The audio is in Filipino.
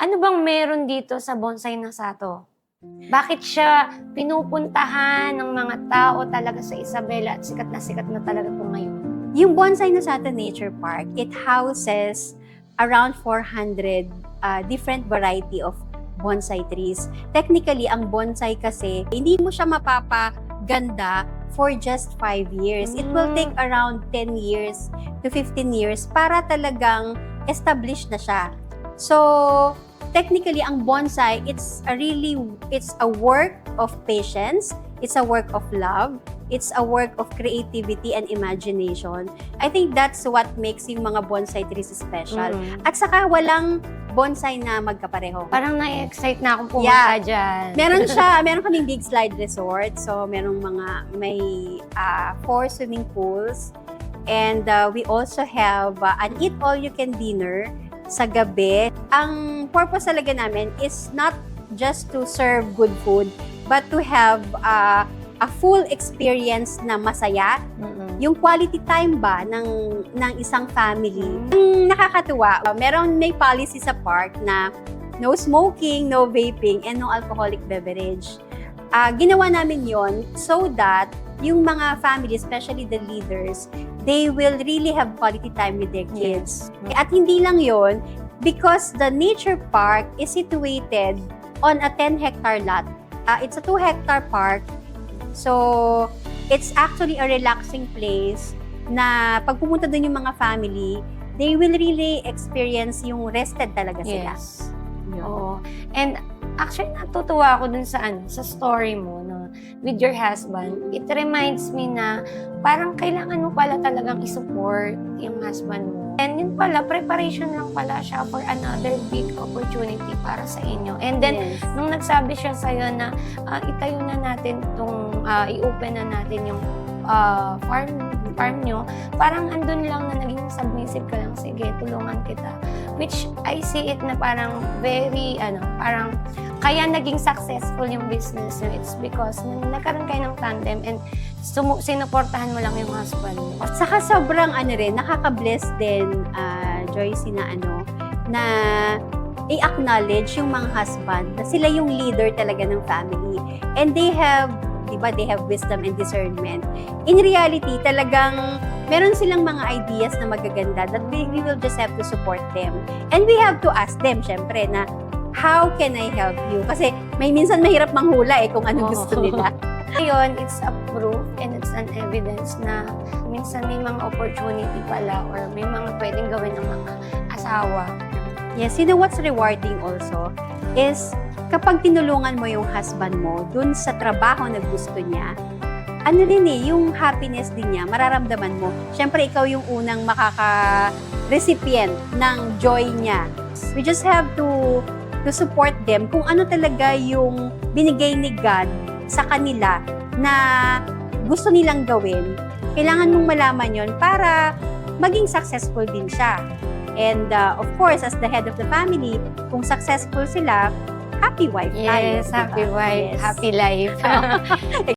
Ano bang meron dito sa Bonsai na Sato? Bakit siya pinupuntahan ng mga tao talaga sa Isabela at sikat na talaga po ngayon? Yung Bonsai na Sato Nature Park, it houses around 400 different variety of bonsai trees. Technically, ang bonsai kasi, hindi mo siya mapapaganda for just 5 years. It will take around 10 years to 15 years para talagang established na siya. So, technically, ang bonsai, it's a work of patience, it's a work of love, it's a work of creativity and imagination. I think that's what makes yung mga bonsai trees special. At saka walang bonsai na magkapareho. Parang na-excite na akong pumunta dyan. Meron kaming big slide resort. So, may 4 swimming pools. And we also have an eat-all-you-can dinner sa gabi. Ang purpose talaga namin is not just to serve good food, but to have a full experience na masaya. Yung quality time ba ng isang family. Ang nakakatuwa, may policy sa park na no smoking, no vaping, and no alcoholic beverage. Ginawa namin yon so that yung mga family, especially the leaders, they will really have quality time with their kids. At hindi lang yon, because the nature park is situated on a 10-hectare lot. It's a 2-hectare park. So, it's actually a relaxing place na pag pumunta dun yung mga family, they will really experience yung rested talaga sila. Yes. Oo. And actually, natutuwa ako dun sa story mo, no, with your husband. It reminds me na parang kailangan mo pala talagang isupport yung husband mo. And yun pala, preparation lang pala siya for another big opportunity para sa inyo. And then, nung nagsabi siya sa'yo na itayo na natin itong, i-open na natin yung farm nyo, parang andun lang na naging submissive ka lang, sige, tulungan kita. Which I see it na parang very, parang kaya naging successful yung business nyo. It's because nagkaroon kayo ng tandem and sinuportahan mo lang yung husband mo. At saka sobrang nakaka-bless din, Joyce, na i-acknowledge yung mga husband na sila yung leader talaga ng family. And they have wisdom and discernment. In reality, talagang meron silang mga ideas na magaganda that we will just have to support them. And we have to ask them, syempre, na how can I help you? Kasi minsan mahirap manghula kung ano gusto nila. Ngayon, it's a proof and it's an evidence na minsan may mga opportunity pala or may mga pwedeng gawin ng mga asawa. Yes, what's rewarding also is kapag tinulungan mo yung husband mo dun sa trabaho na gusto niya, yung happiness din niya, mararamdaman mo. Siyempre, ikaw yung unang makaka-recipient ng joy niya. We just have to support them kung ano talaga yung binigay ni God sa kanila na gusto nilang gawin. Kailangan mong malaman yon para maging successful din siya. And of course, as the head of the family, kung successful sila, happy wife tayo. Yes, happy wife, happy life.